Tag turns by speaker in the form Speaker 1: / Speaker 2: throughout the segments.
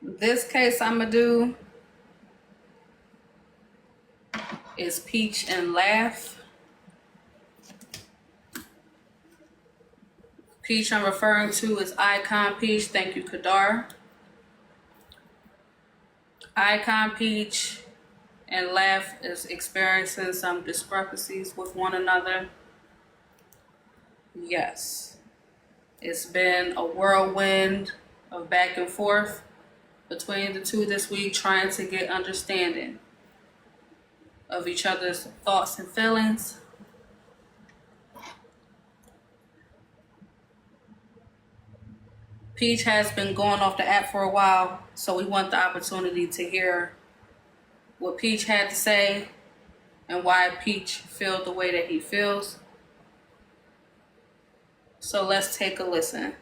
Speaker 1: This case I'm gonna do is Peach and Laugh. Peach I'm referring to is Icon Peach. Thank you, Kadar. Icon Peach and Laugh is experiencing some discrepancies with one another. Yes. It's been a whirlwind of back and forth between the two this week, trying to get understanding of each other's thoughts and feelings. Peach has been going off the app for a while, so we want the opportunity to hear what Peach had to say and why Peach feels the way that he feels. So let's take a listen.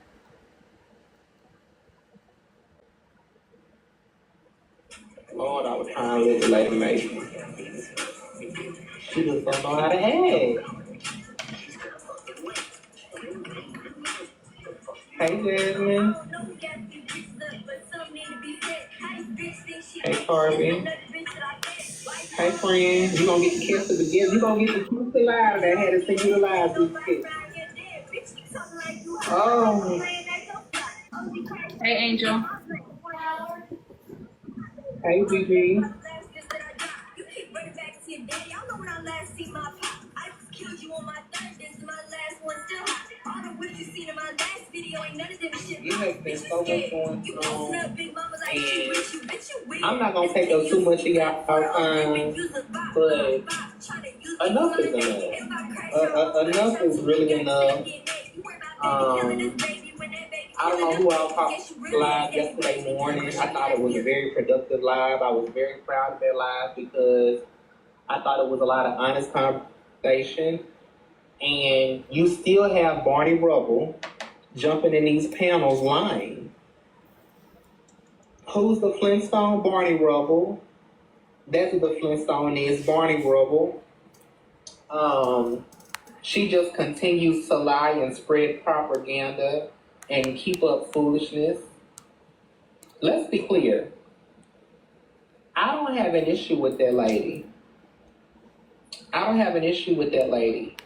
Speaker 2: Lord, I was trying to let the lady make it. She just don't know how to act. Hey, Jasmine. Hey, Carby. Hey, friend. You gonna get the kiss to begin. You gonna get the kiss to live that had to send you the live this kiss. Oh.
Speaker 1: Hey, Angel.
Speaker 2: Hey, BB. It has been so much going on, and I'm not gonna take up too much of y'all time, but enough is enough. Enough is really enough. I don't know who else talked live yesterday morning. I thought it was a very productive live. I was very proud of that live because I thought it was a lot of honest conversation. And you still have Barney Rubble jumping in these panels lying. Who's the Flintstone? Barney Rubble. That's who the Flintstone is, Barney Rubble. She just continues to lie and spread propaganda and keep up foolishness. Let's be clear. I don't have an issue with that lady. I don't have an issue with that lady.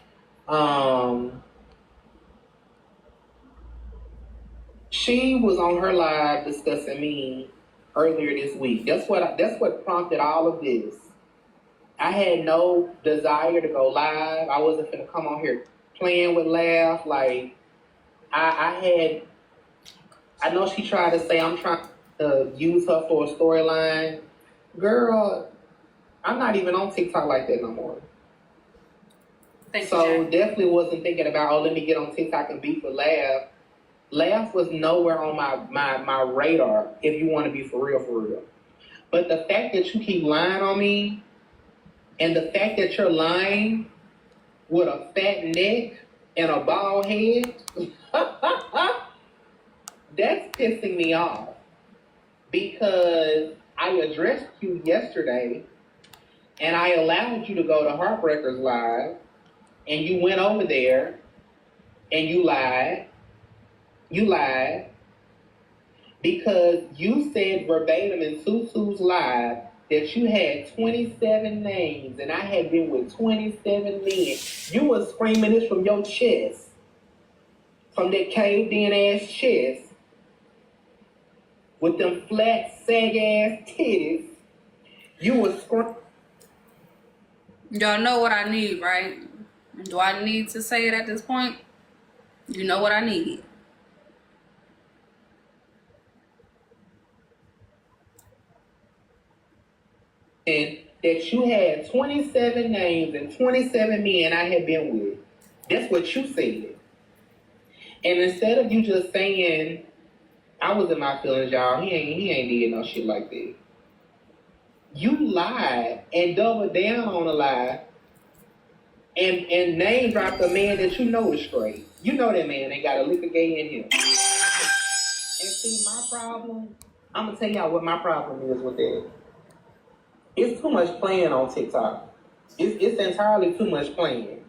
Speaker 2: She was on her live discussing me earlier this week. That's what prompted all of this. I had no desire to go live. I wasn't gonna come on here playing with Laugh. Like I know she tried to say I'm trying to use her for a storyline. Girl, I'm not even on TikTok like that no more. So definitely wasn't thinking about, let me get on TikTok and beef with Laugh. Laugh was nowhere on my radar, if you want to be for real. But the fact that you keep lying on me, and the fact that you're lying with a fat neck and a bald head, that's pissing me off. Because I addressed you yesterday, and I allowed you to go to Heartbreakers Live, and you went over there, and you lied. You lied because you said verbatim in Susu's live that you had 27 names and I had been with 27 men. You were screaming this from your chest, from that caved in ass chest, with them flat, sag ass titties. You were screaming.
Speaker 1: Y'all know what I need, right? Do I need to say it at this point? You know what I need.
Speaker 2: And that you had 27 names and 27 men I had been with. That's what you said. And instead of you just saying, I was in my feelings, y'all, he ain't did no shit like that. You lied and doubled down on a lie and name dropped a man that you know is straight. You know that man ain't got a lick of gay in him. And see, my problem, I'm gonna tell y'all what my problem is with that. It's too much playing on TikTok. It's entirely too much playing.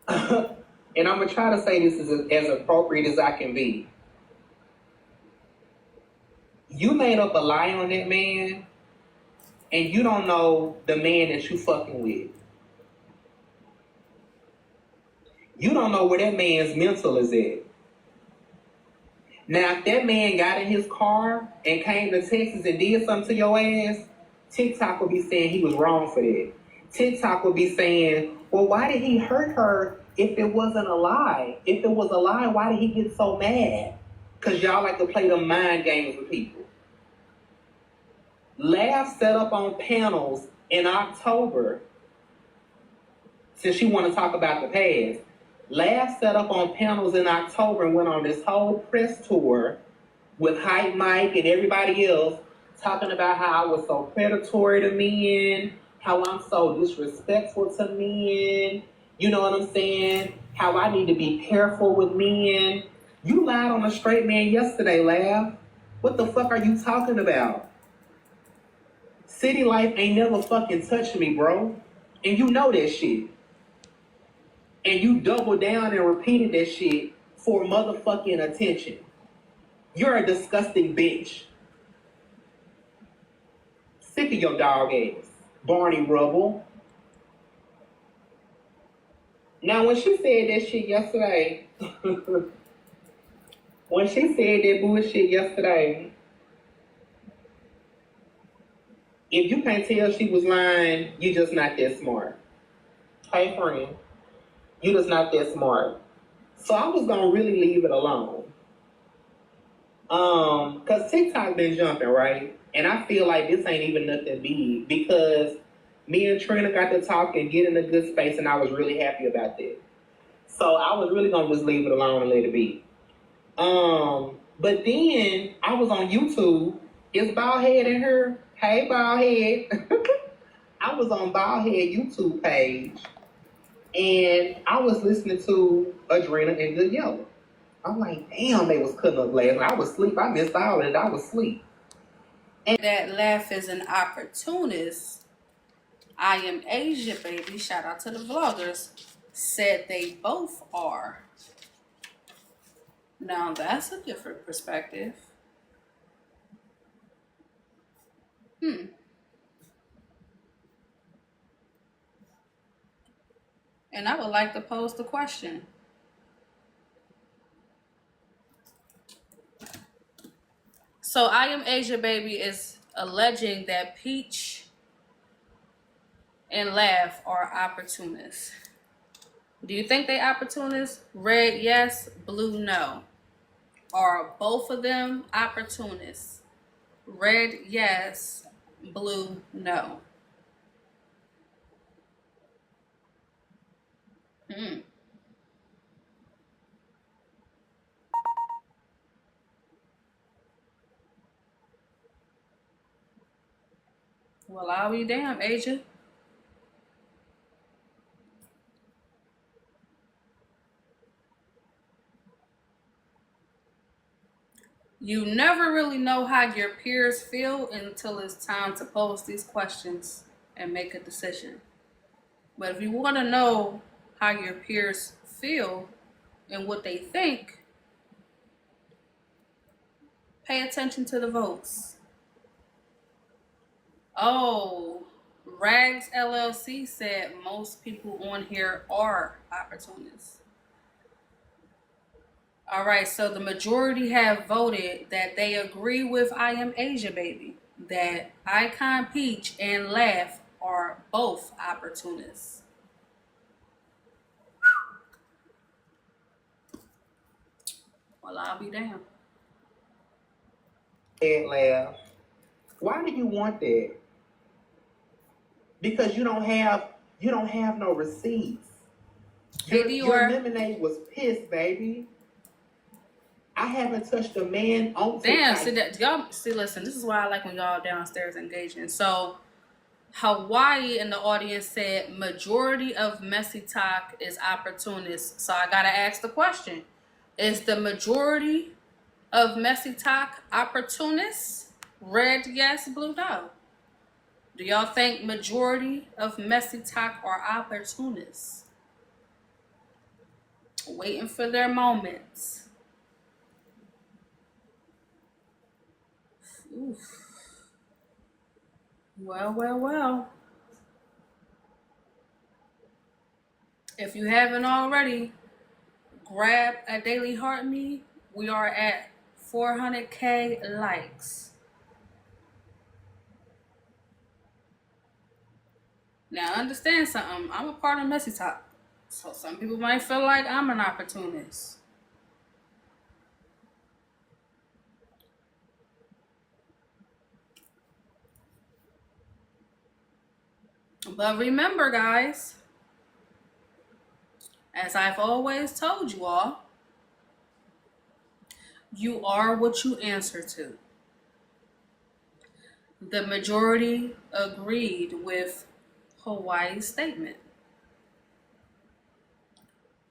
Speaker 2: And I'm going to try to say this as appropriate as I can be. You made up a lie on that man, and you don't know the man that you fucking with. You don't know where that man's mental is at. Now, if that man got in his car and came to Texas and did something to your ass, TikTok would be saying he was wrong for that. TikTok would be saying, well, why did he hurt her if it wasn't a lie? If it was a lie, why did he get so mad? Because y'all like to play them mind games with people. Laugh set up on panels in October, since you want to talk about the past. Laugh set up on panels in October and went on this whole press tour with Hype Mike and everybody else talking about how I was so predatory to men, how I'm so disrespectful to men, you know what I'm saying? How I need to be careful with men. You lied on a straight man yesterday, Laugh. What the fuck are you talking about? City life ain't never fucking touched me, bro. And you know that shit. And you doubled down and repeated that shit for motherfucking attention. You're a disgusting bitch. Sick of your dog ass, Barney Rubble. Now, when she said that shit yesterday, when she said that bullshit yesterday, if you can't tell she was lying, you just not that smart. Hey, friend, you just not that smart. So I was gonna really leave it alone. Cause TikTok been jumping, right? And I feel like this ain't even nothing big because me and Trina got to talk and get in a good space, and I was really happy about that. So I was really gonna just leave it alone and let it be. But then I was on YouTube. Is Baldhead in here? Hey, Baldhead. I was on Baldhead YouTube page, and I was listening to Adrena and Good Yellow. I'm like, damn, they was cutting up last night. I was asleep. I missed all of it. I was asleep.
Speaker 1: And that Laugh is an opportunist. I Am Asia, baby. Shout out to the vloggers. Said they both are. Now that's a different perspective. And I would like to pose the question. So I Am Asia, baby is alleging that Peach and Laugh are opportunists. Do you think they opportunists? Red, yes. Blue, no. Are both of them opportunists? Red, yes. Blue, no. Well, I'll be damned, Asia. You never really know how your peers feel until it's time to pose these questions and make a decision. But if you want to know how your peers feel and what they think, pay attention to the votes. Oh, Rags LLC said most people on here are opportunists. All right, so the majority have voted that they agree with I Am Asia, baby. That Icon Peach and Laugh are both opportunists. Well, I'll be damned.
Speaker 2: And Laugh. Why do you want that? Because you don't have no receipts. Your lemonade was pissed, baby. I haven't touched a man on TikTok.
Speaker 1: Damn, y'all listen, this is why I like when y'all downstairs engaging. So Hawaii in the audience said majority of messy talk is opportunist. So I gotta ask the question. Is the majority of messy talk opportunists? Red, yes. Blue, no. Do y'all think majority of messy talk are opportunists? Waiting for their moments. Oof. Well. If you haven't already, grab a Daily Heart Me. We are at 400K likes. Now, understand something. I'm a part of Messy Talk. So some people might feel like I'm an opportunist. But remember, guys, as I've always told you all, you are what you answer to. The majority agreed with Hawaii's statement.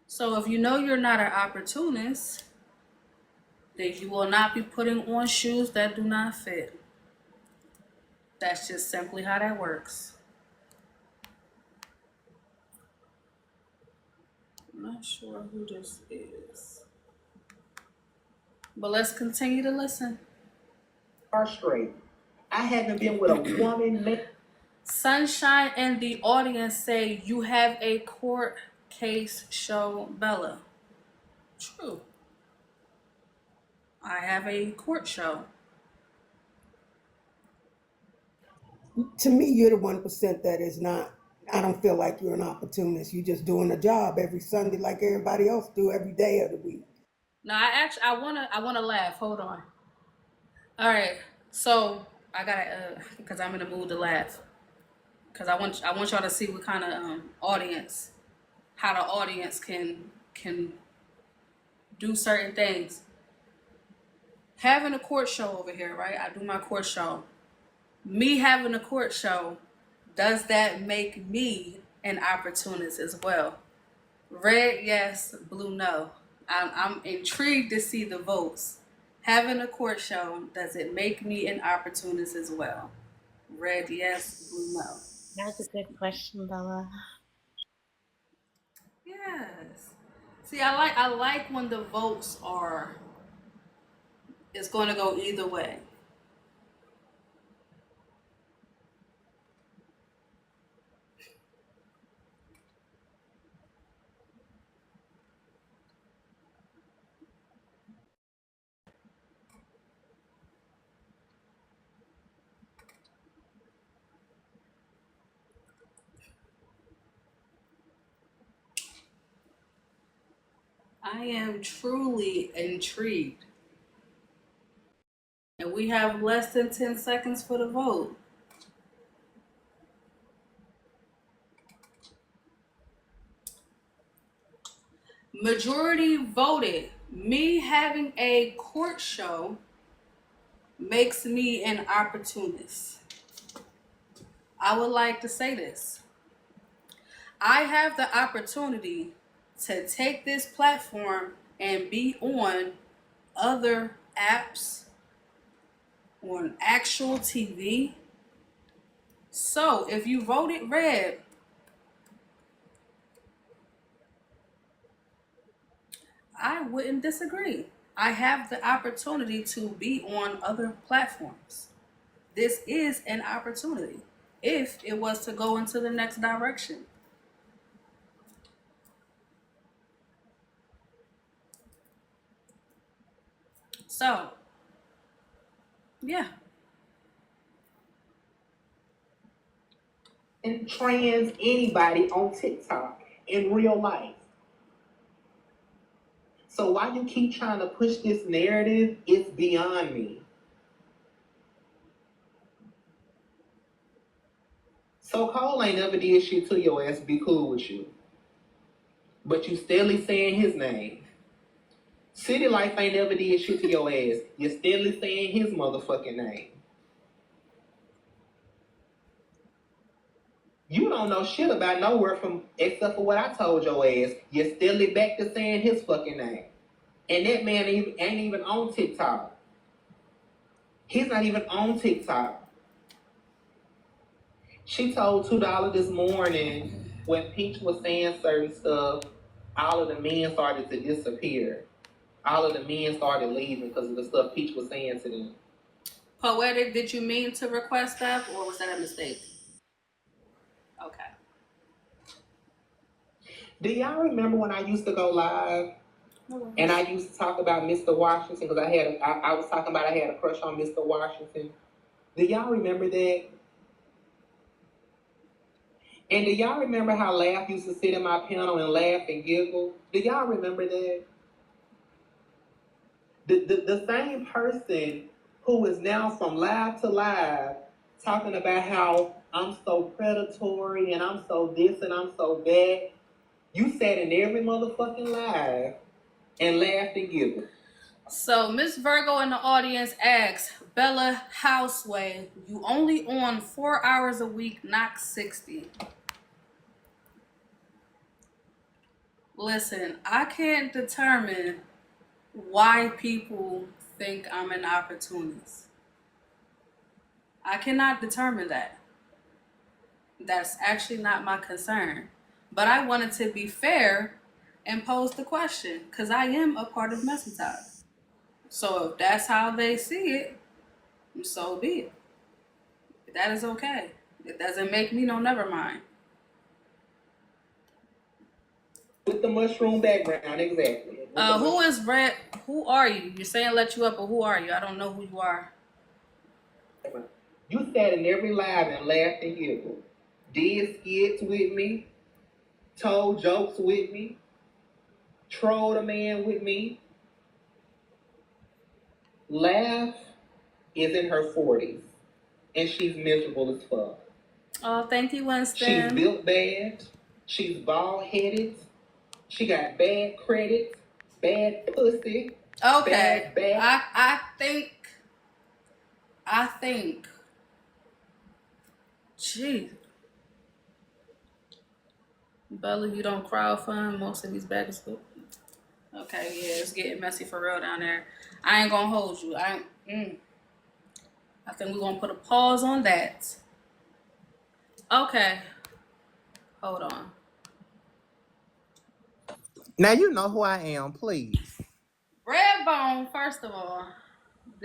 Speaker 1: So if you know you're not an opportunist, then you will not be putting on shoes that do not fit. That's just simply how that works. I'm not sure who this is. But let's continue to listen.
Speaker 2: Are straight. I haven't been with a woman.
Speaker 1: Sunshine and the audience say you have a court case show, Bella. True. I have a court show.
Speaker 3: To me, you're the 1% that is not. I don't feel like you're an opportunist. You're just doing a job every Sunday like everybody else do every day of the week.
Speaker 1: No, I wanna laugh. Hold on. All right. So I gotta because I'm in the mood to laugh. Cause I want y'all to see what kind of audience, how the audience can do certain things. Having a court show over here, right? I do my court show. Me having a court show, does that make me an opportunist as well? Red, yes. Blue, no. I'm intrigued to see the votes. Having a court show, does it make me an opportunist as well? Red, yes. Blue, no.
Speaker 4: That's a good question, Bella.
Speaker 1: Yes. See, I like when the votes are. It's going to go either way. I am truly intrigued. And we have less than 10 seconds for the vote. Majority voted. Me having a court show makes me an opportunist. I would like to say this. I have the opportunity to take this platform and be on other apps, on actual TV. So if you voted red, I wouldn't disagree. I have the opportunity to be on other platforms. This is an opportunity if it was to go into the next direction. So, yeah.
Speaker 2: And trans anybody on TikTok in real life. So why you keep trying to push this narrative, it's beyond me. So Cole ain't never did shit to your ass, be cool with you. But you steadily saying his name. City Life ain't never did shit to your ass. You're steadily saying his motherfucking name. You don't know shit about nowhere from except for what I told your ass. You're steadily back to saying his fucking name. And that man ain't even on TikTok. He's not even on TikTok. She told $2 this morning when Peach was saying certain stuff, all of the men started to disappear. All of the men started leaving because of the stuff Peach was saying to them.
Speaker 1: Poetic, did you mean to request that, or was that a mistake? Okay.
Speaker 2: Do y'all remember when I used to go live and I used to talk about Mr. Washington because I was talking about I had a crush on Mr. Washington? Do y'all remember that? And do y'all remember how Laugh used to sit in my panel and laugh and giggle? Do y'all remember that? The same person who is now from live to live talking about how I'm so predatory and I'm so this and I'm so that. You sat in every motherfucking live and laughed and giggled.
Speaker 1: So Miss Virgo in the audience asks, Bella Houseway, you only on 4 hours a week, not 60. Listen, I can't determine why people think I'm an opportunist. I cannot determine that. That's actually not my concern. But I wanted to be fair and pose the question because I am a part of Messy Talk. So if that's how they see it, so be it. That is okay. It doesn't make me no never mind.
Speaker 2: With the mushroom background, exactly.
Speaker 1: Who is Red? Who are you? You're saying let you up, but who are you? I don't know who you are.
Speaker 2: You sat in every live and laughed and giggled. Did skits with me, told jokes with me, trolled a man with me. Laugh is in her 40s and she's miserable as fuck.
Speaker 1: Oh, thank you, Winston.
Speaker 2: She's built bad. She's bald headed. She got bad credit, bad pussy.
Speaker 1: Okay.
Speaker 2: Bad.
Speaker 1: I think. Gee. Bella, you don't crowdfund most of these back to school. Okay, yeah, it's getting messy for real down there. I ain't gonna hold you. I think we're gonna put a pause on that. Okay. Hold on.
Speaker 2: Now you know who I am, please.
Speaker 1: Redbone, first of all.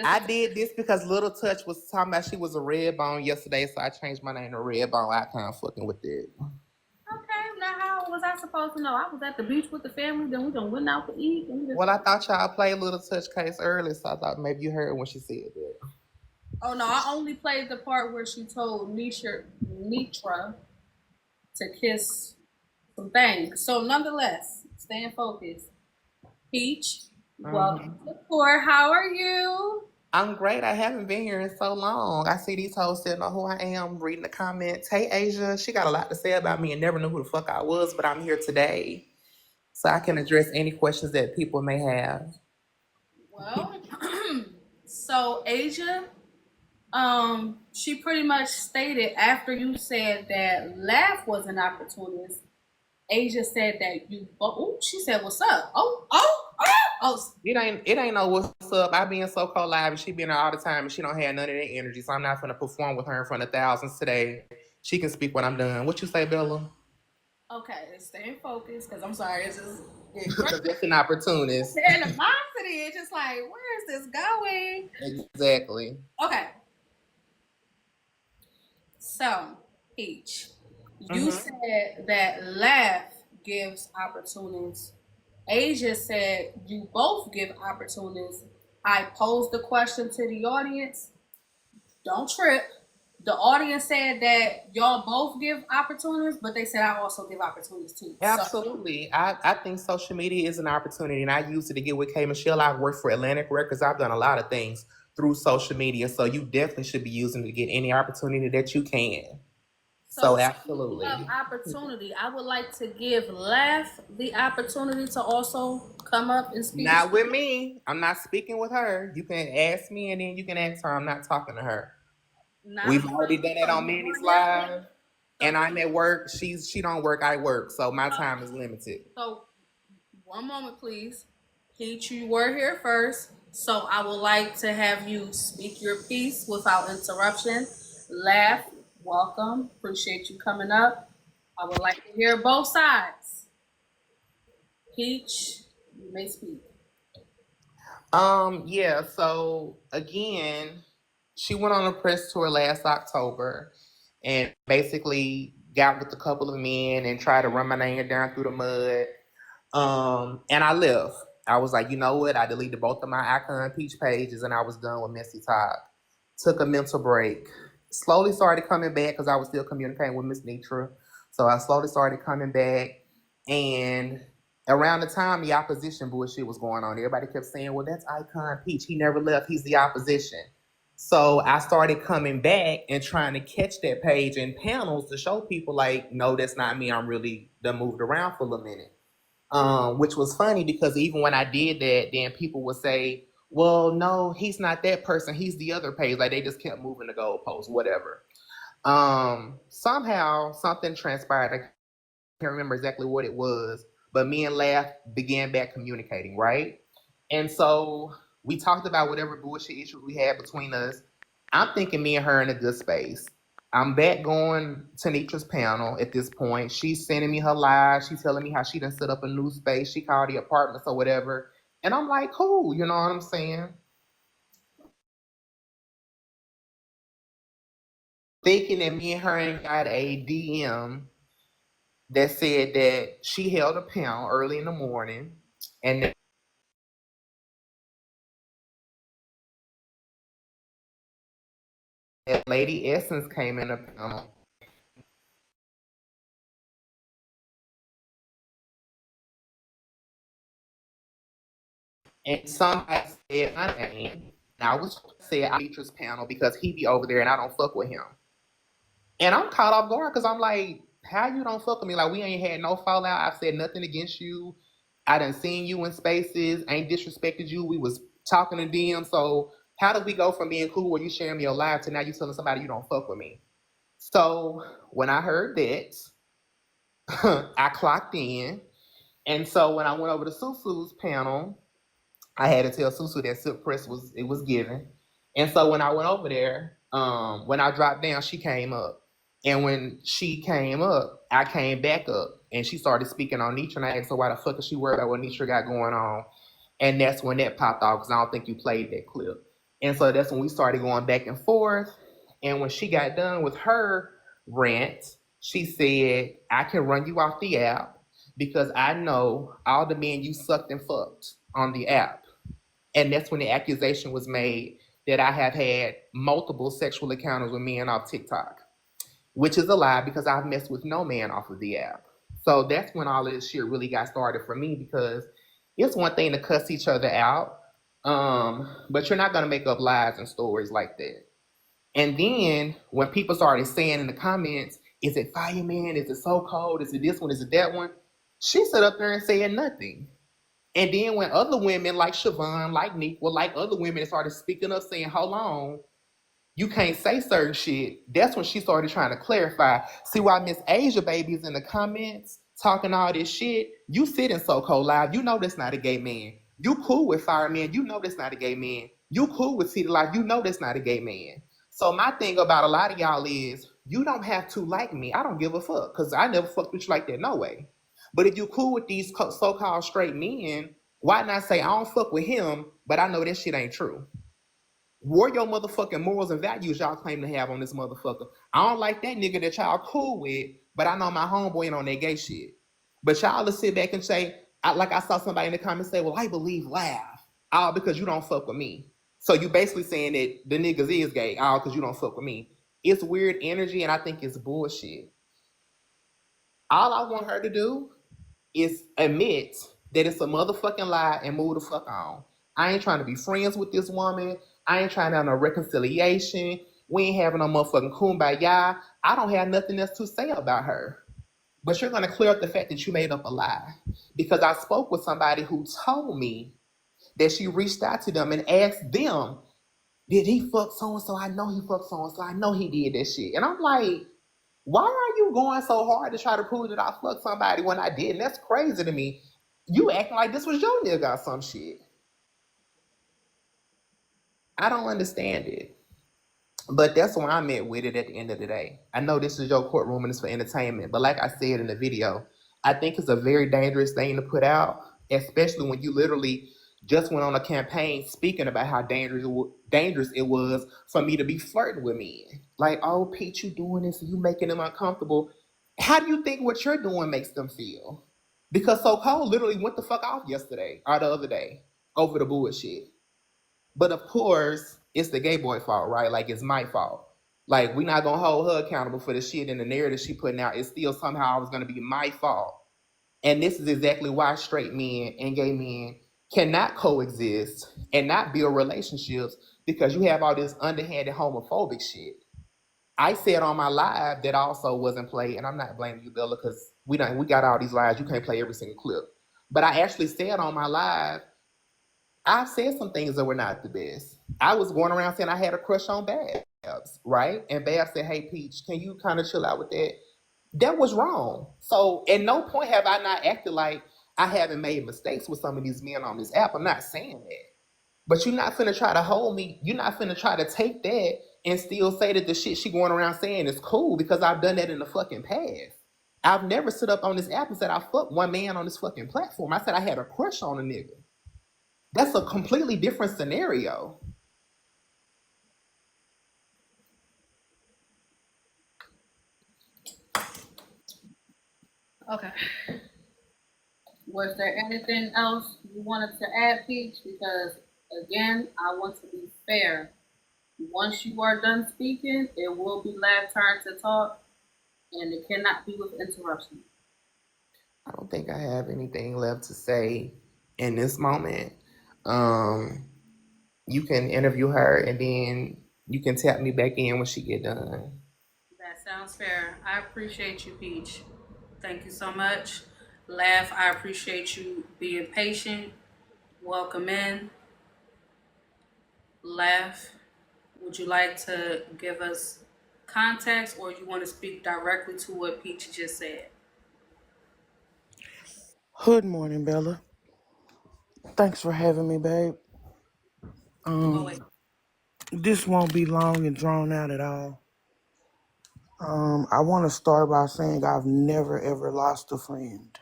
Speaker 2: I did this because Little Touch was talking about she was a Redbone yesterday, so I changed my name to Redbone. I kind of fucking with it.
Speaker 1: Okay, now how was I supposed to know? I was at the beach with the family, then we done went out to eat.
Speaker 2: Well, I thought y'all played Little Touch case early, so I thought maybe you heard when she said that.
Speaker 1: Oh no, I only played the part where she told Nitra to kiss some things. So nonetheless, staying focused. Peach, welcome to the court. How are you?
Speaker 2: I'm great. I haven't been here in so long. I see these hoes still know who I am, reading the comments. Hey, Asia, she got a lot to say about me and never knew who the fuck I was, but I'm here today. So I can address any questions that people may have.
Speaker 1: Well, so Asia, she pretty much stated after you said that Laugh was an opportunist, Asia said that you, she said, what's up?
Speaker 2: It ain't no what's up. I be in SoCo Live and she be in there all the time and she don't have none of that energy. So I'm not gonna perform with her in front of thousands today. She can speak when I'm done. What you say, Bella?
Speaker 1: Okay, staying focused because I'm sorry, it's just
Speaker 2: Because that's an opportunist.
Speaker 1: the animosity. It's just like, where is this going?
Speaker 2: Exactly.
Speaker 1: Okay. So, Peach, you said that Laugh gives opportunities. Asia said you both give opportunities. I posed the question to the audience. Don't trip. The audience said that y'all both give opportunities, but they said I also give opportunities too.
Speaker 2: Absolutely. I think social media is an opportunity, and I used it to get with K. Michelle. I've worked for Atlantic Records. I've done a lot of things through social media, so you definitely should be using it to get any opportunity that you can. So absolutely.
Speaker 1: Opportunity. I would like to give Laugh the opportunity to also come up and speak.
Speaker 2: Not with me. I'm not speaking with her. You can ask me, and then you can ask her. I'm not talking to her. We've already done it on Manny's Live, and I'm at work. She don't work. I work, so my time is limited.
Speaker 1: So, one moment, please. Peach, you were here first, so I would like to have you speak your piece without interruption. Laugh, welcome. Appreciate you coming up. I would like to hear both sides. Peach, you may speak.
Speaker 2: Yeah. So again, She went on a press tour last October and basically got with a couple of men and tried to run my name down through the mud. And I left. I was like, you know what? I deleted both of my Icon Peach pages and I was done with Messy Talk. Took a mental break. Slowly started coming back because I was still communicating with Miss Nitra. So I slowly started coming back. And around the time the opposition bullshit was going on, everybody kept saying, well, that's Icon Peach. He never left. He's the opposition. So I started coming back and trying to catch that page in panels to show people like, no, that's not me. I'm really done moved around for a minute. Which was funny because even when I did that, then people would say, well, no, he's not that person. He's the other page. Like they just kept moving the goalposts, whatever. Somehow something transpired. I can't remember exactly what it was, but me and Laugh began back communicating, right? And so we talked about whatever bullshit issues we had between us. I'm thinking me and her in a good space. I'm back going to Nitra's panel at this point. She's sending me her live. She's telling me how she done set up a new space. She called the apartments or whatever. And I'm like, cool, you know what I'm saying? Thinking that me and her ain't got a DM that said that she held a panel early in the morning and that Lady Essence came in the panel. And somebody said my name. And I was saying I'm Nitra's panel because he be over there and I don't fuck with him. And I'm caught off guard because I'm like, how you don't fuck with me? Like, we ain't had no fallout. I've said nothing against you. I done seen you in spaces. Ain't disrespected you. We was talking to them. So how did we go from being cool where you sharing me your life to now you telling somebody you don't fuck with me? So when I heard that, I clocked in. And so when I went over to Susu's panel, I had to tell Susu that Silk Press was given. And so when I went over there, when I dropped down, she came up. And when she came up, I came back up and she started speaking on Nitra. And I asked her, why the fuck is she worried about what Nitra got going on? And that's when that popped off because I don't think you played that clip. And so that's when we started going back and forth. And when she got done with her rant, she said, I can run you off the app because I know all the men you sucked and fucked on the app. And that's when the accusation was made that I have had multiple sexual encounters with men off TikTok, which is a lie because I've messed with no man off of the app. So that's when all of this shit really got started for me because it's one thing to cuss each other out, but you're not going to make up lies and stories like that. And then when people started saying in the comments, is it Fireman? Is it So Cold? Is it this one? Is it that one? She sat up there and said nothing. And then when other women like Siobhan, like Nick, like other women started speaking up saying, hold on, you can't say certain shit. That's when she started trying to clarify. See why Miss Asia Baby is in the comments talking all this shit? You sit in So Cold Live. You know that's not a gay man. You cool with Fireman. You know that's not a gay man. You cool with City Life. You know that's not a gay man. So my thing about a lot of y'all is you don't have to like me. I don't give a fuck because I never fucked with you like that. No way. But if you cool with these so-called straight men, why not say I don't fuck with him, but I know that shit ain't true? What your motherfucking morals and values y'all claim to have on this motherfucker? I don't like that nigga that y'all cool with, but I know my homeboy ain't on that gay shit. But y'all to sit back and say, like I saw somebody in the comments say, well, I believe Laugh, all because you don't fuck with me. So you basically saying that the niggas is gay, all because you don't fuck with me. It's weird energy, and I think it's bullshit. All I want her to do is admit that it's a motherfucking lie and move the fuck on. I ain't trying to be friends with this woman. I ain't trying to have no reconciliation. We ain't having no motherfucking kumbaya. I don't have nothing else to say about her. But you're going to clear up the fact that you made up a lie. Because I spoke with somebody who told me that she reached out to them and asked them, did he fuck so-and-so? I know he fucked so-and-so. I know he did that shit. And I'm like, why are you going so hard to try to prove that I fucked somebody when I didn't? That's crazy to me. You acting like this was your nigga or some shit. I don't understand it. But that's where I'm at with it at the end of the day. I know this is your courtroom and it's for entertainment, but like I said in the video, I think it's a very dangerous thing to put out, especially when you literally
Speaker 5: just went on a campaign speaking about how dangerous it was for me to be flirting with men. Like, oh, Pete, you doing this and you making them uncomfortable. How do you think what you're doing makes them feel? Because So Cole literally went the fuck off yesterday or the other day over the bullshit. But of course, it's the gay boy fault, right? Like, it's my fault. Like, we're not gonna hold her accountable for the shit and the narrative she putting out. It's still somehow always gonna be my fault. And this is exactly why straight men and gay men cannot coexist and not build relationships, because you have all this underhanded homophobic shit. I said on my live that also wasn't played, and I'm not blaming you, Bella, because we got all these lives. You can't play every single clip. But I actually said on my live, I've said some things that were not the best. I was going around saying I had a crush on Babs, right? And Babs said, "Hey, Peach, can you kind of chill out with that?" That was wrong. So at no point have I not acted like I haven't made mistakes with some of these men on this app. I'm not saying that. But you're not finna try to hold me. You're not finna try to take that and still say that the shit she going around saying is cool, because I've done that in the fucking past. I've never stood up on this app and said I fucked one man on this fucking platform. I said I had a crush on a nigga. That's a completely different scenario.
Speaker 1: Okay. Was there anything else you wanted to add, Peach? Because again, I want to be fair. Once you are done speaking, it will be last turn to talk, and it cannot be with interruption.
Speaker 5: I don't think I have anything left to say in this moment. Um, you can interview her and then you can tap me back in when she get done.
Speaker 1: That sounds fair. I appreciate you, Peach. Thank you so much. Laugh, I appreciate you being patient. Welcome in. Laugh, would you like to give us context, or you want to speak directly to what Peach just said?
Speaker 6: Good morning, Bella. Thanks for having me, babe.
Speaker 1: Oh, wait.
Speaker 6: This won't be long and drawn out at all. I want to start by saying I've never ever lost a friend.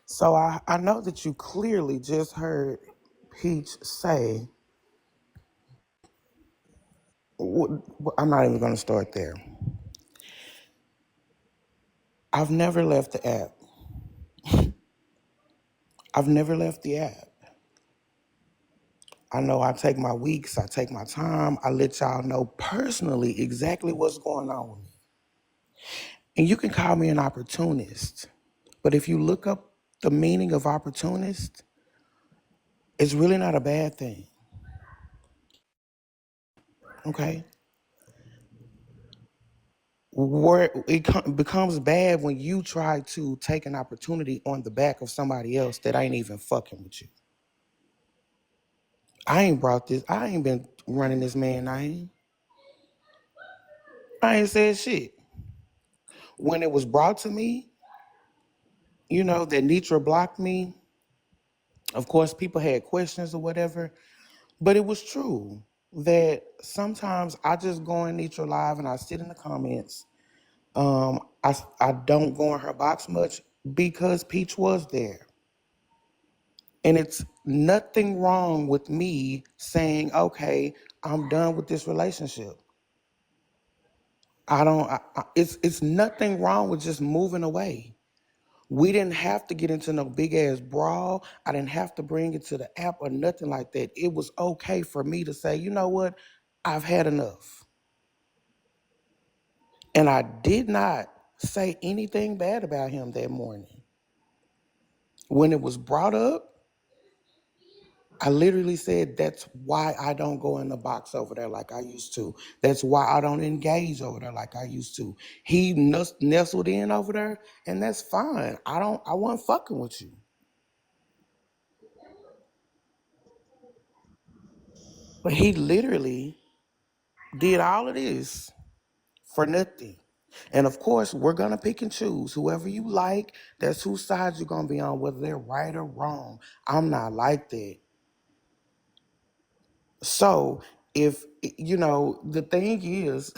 Speaker 6: So I know that you clearly just heard Peach say, I'm not even going to start there. I've never left the app. I've never left the app. I know I take my weeks, I take my time, I let y'all know personally exactly what's going on with me. And you can call me an opportunist, but if you look up the meaning of opportunist, it's really not a bad thing. Okay? Where it becomes bad when you try to take an opportunity on the back of somebody else that ain't even fucking with you. I ain't been running this man name. I ain't said shit. When it was brought to me, that Nitra blocked me, of course, people had questions or whatever, but it was true that sometimes I just go in Nitra Live and I sit in the comments. I don't go in her box much because Peach was there. And it's nothing wrong with me saying, okay, I'm done with this relationship. It's nothing wrong with just moving away. We didn't have to get into no big ass brawl. I didn't have to bring it to the app or nothing like that. It was okay for me to say, you know what? I've had enough. And I did not say anything bad about him that morning. When it was brought up, I literally said, that's why I don't go in the box over there like I used to. That's why I don't engage over there like I used to. He nestled in over there, and that's fine. I wasn't fucking with you. But he literally did all of this for nothing. And of course, we're going to pick and choose. Whoever you like, that's whose side you're going to be on, whether they're right or wrong. I'm not like that. So if, the thing is,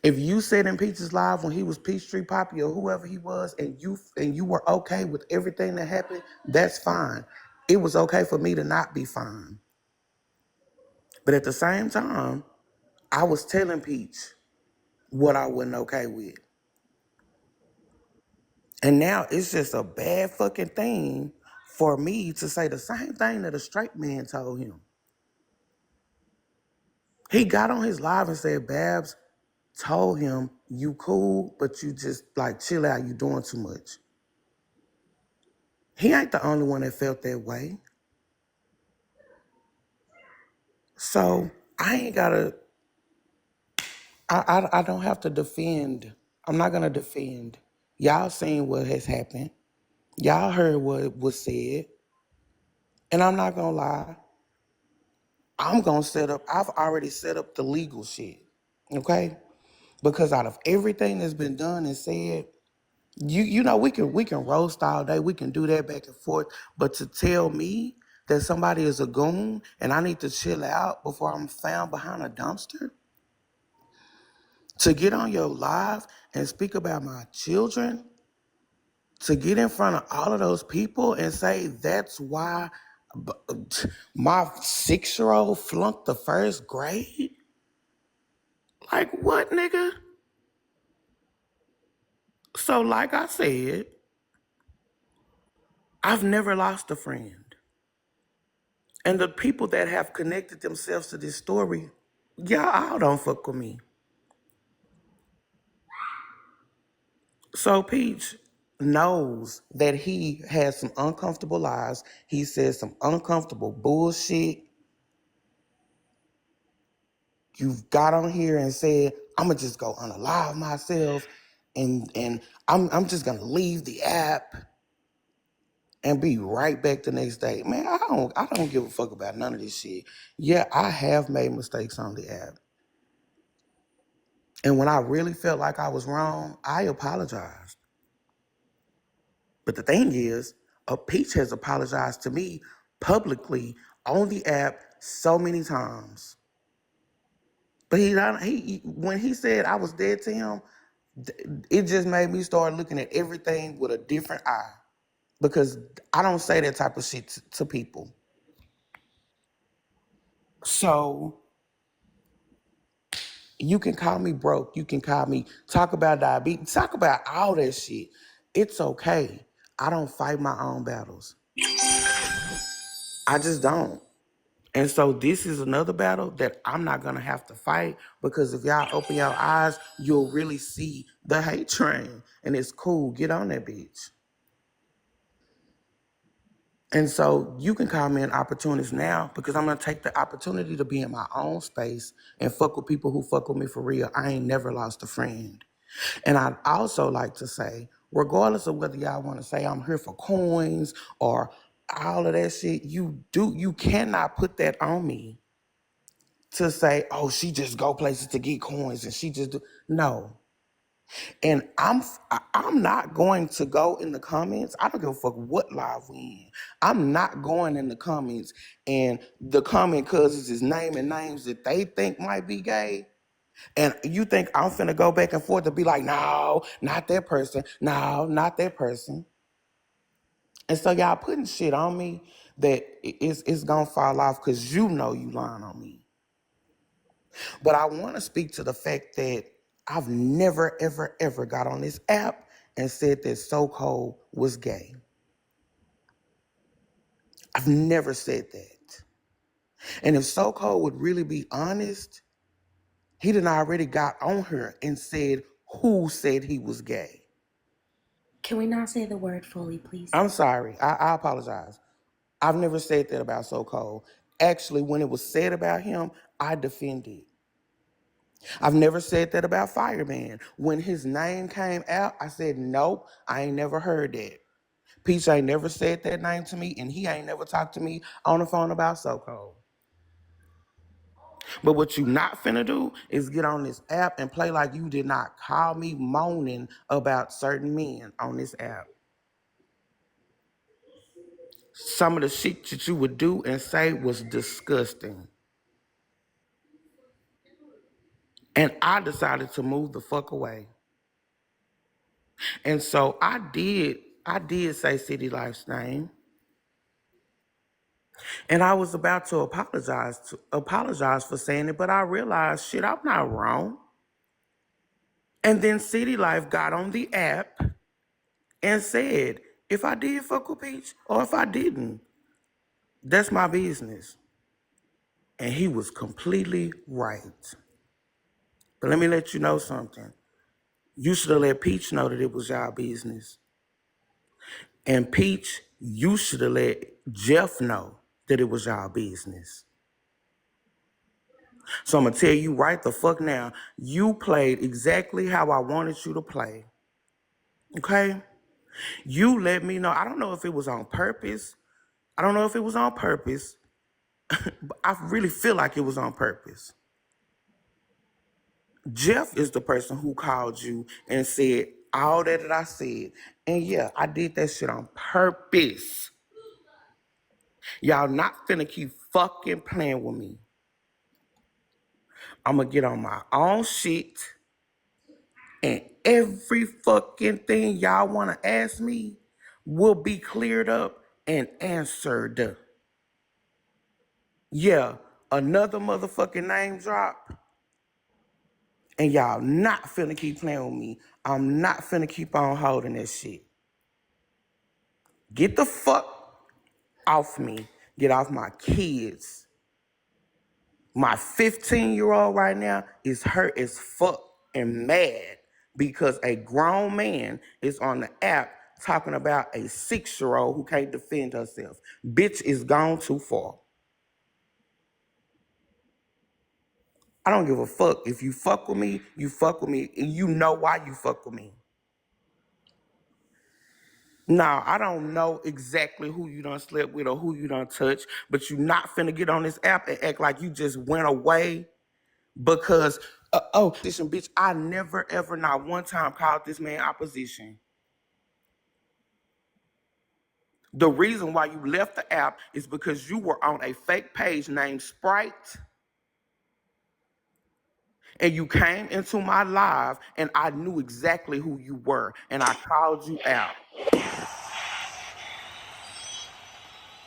Speaker 6: If you said in Peach's live when he was Peachtree Poppy or whoever he was, and you were okay with everything that happened, that's fine. It was okay for me to not be fine. But at the same time, I was telling Peach what I wasn't okay with. And now it's just a bad fucking thing for me to say the same thing that a straight man told him. He got on his live and said Babs told him, you cool, but you just like chill out, you doing too much. He ain't the only one that felt that way. So I ain't gotta, I don't have to defend. I'm not gonna defend. Y'all seen what has happened. Y'all heard what was said. And I'm not gonna lie. I've already set up the legal shit. Okay? Because out of everything that's been done and said, you know, we can roast all day, we can do that back and forth. But to tell me that somebody is a goon and I need to chill out before I'm found behind a dumpster, to get on your live and speak about my children, to get in front of all of those people and say that's why my 6-year-old flunked the first grade? Like what, nigga? So like I said, I've never lost a friend. And the people that have connected themselves to this story, y'all all don't fuck with me. So Peach knows that he has some uncomfortable lies. He says some uncomfortable bullshit. You've got on here and said, I'ma just go unalive myself and I'm just gonna leave the app and be right back the next day. Man, I don't give a fuck about none of this shit. Yeah, I have made mistakes on the app. And when I really felt like I was wrong, I apologized. But the thing is, Peach has apologized to me publicly on the app so many times. But when he said I was dead to him, it just made me start looking at everything with a different eye. Because I don't say that type of shit to people. So you can call me broke. You can call me, talk about diabetes, talk about all that shit. It's okay. I don't fight my own battles. I just don't. And so this is another battle that I'm not going to have to fight, because if y'all open your eyes, you'll really see the hate train. And it's cool. Get on that bitch. And so you can call me an opportunist now, because I'm going to take the opportunity to be in my own space and fuck with people who fuck with me for real. I ain't never lost a friend. And I'd also like to say, regardless of whether y'all want to say I'm here for coins or all of that shit, you cannot put that on me to say, oh, she just go places to get coins and she just do. No. And I'm not going to go in the comments. I don't give a fuck what live we in. I'm not going in the comments and the comment cousins is naming names that they think might be gay. And you think I'm finna go back and forth to be like, no, not that person. No, not that person. And so y'all putting shit on me that it's gonna fall off because you know you lying on me. But I want to speak to the fact that I've never, ever, ever got on this app and said that So Cold was gay. I've never said that. And if So Cold would really be honest, he done already got on her and said who said he was gay.
Speaker 4: Can we not say the word fully, please?
Speaker 6: I'm sorry. I apologize. I've never said that about So Cold. Actually, when it was said about him, I defended. I've never said that about Fireman. When his name came out, I said, nope, I ain't never heard that. Peach ain't never said that name to me, and he ain't never talked to me on the phone about So Cold. But what you not finna do is get on this app and play like you did not call me moaning about certain men on this app. Some of the shit that you would do and say was disgusting. And I decided to move the fuck away. And so I did say City Life's name. And I was about to apologize for saying it, but I realized, shit, I'm not wrong. And then City Life got on the app and said, if I did fuck with Peach or if I didn't, that's my business. And he was completely right. But let me let you know something. You should have let Peach know that it was y'all business. And Peach, you should have let Jeff know that it was y'all business. So I'm going to tell you right the fuck now, you played exactly how I wanted you to play. Okay? You let me know. I don't know if it was on purpose. But I really feel like it was on purpose. Jeff is the person who called you and said all that I said. And yeah, I did that shit on purpose. Y'all not finna keep fucking playing with me. I'm gonna get on my own shit, and every fucking thing y'all wanna ask me will be cleared up and answered. Yeah, another motherfucking name drop, and y'all not finna keep playing with me. I'm not finna keep on holding this shit. Get the fuck off me. Get off my kids. My 15-year-old right now is hurt as fuck and mad because a grown man is on the app talking about a 6-year-old who can't defend herself. Bitch is gone too far. I don't give a fuck. If you fuck with me, you fuck with me, and you know why you fuck with me. Now, I don't know exactly who you done slept with or who you done touched, but you not finna get on this app and act like you just went away because, listen, bitch, I never, ever, not one time called this man opposition. The reason why you left the app is because you were on a fake page named Sprite, and you came into my live, and I knew exactly who you were, and I called you out.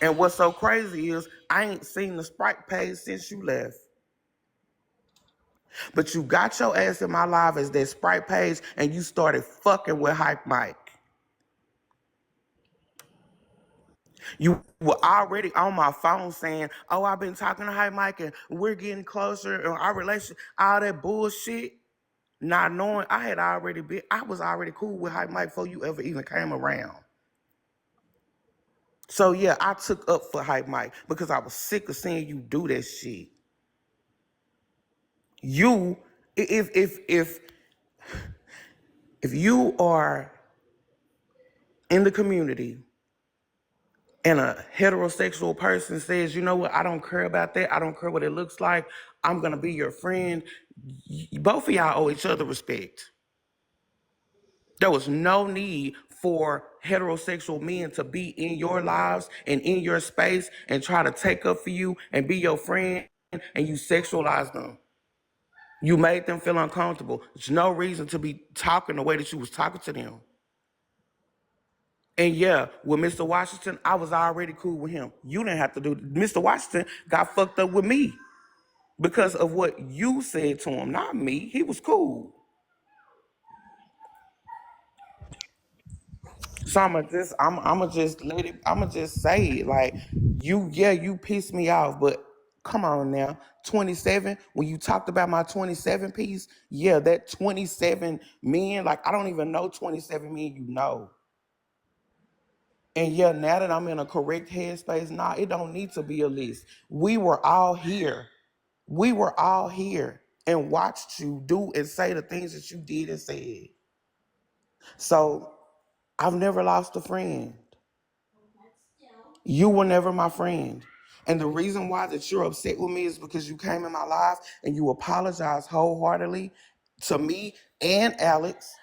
Speaker 6: And what's so crazy is I ain't seen the Sprite page since you left. But you got your ass in my live as that Sprite page, and you started fucking with Hype Mike. You were already on my phone saying, oh, I've been talking to Hype Mike, and we're getting closer, and our relationship, all that bullshit. Not knowing I was already cool with Hype Mike before you ever even came around. So yeah, I took up for Hype Mike because I was sick of seeing you do that shit. You, if you are in the community and a heterosexual person says, you know what, I don't care about that, I don't care what it looks like, I'm gonna be your friend, both of y'all owe each other respect. There was no need for heterosexual men to be in your lives and in your space and try to take up for you and be your friend, and you sexualize them. You made them feel uncomfortable. There's no reason to be talking the way that you was talking to them. And yeah, with Mr. Washington, I was already cool with him. You didn't have to do it. Mr. Washington got fucked up with me because of what you said to him, not me. He was cool. So I'ma just say it. Like, you pissed me off, but come on now. 27, when you talked about my 27 piece, yeah, that 27 men, like I don't even know 27 men you know. And yeah, now that I'm in a correct headspace, nah, it don't need to be a list. We were all here. We were all here and watched you do and say the things that you did and said. So I've never lost a friend. You were never my friend. And the reason why that you're upset with me is because you came in my life and you apologized wholeheartedly to me and Alex.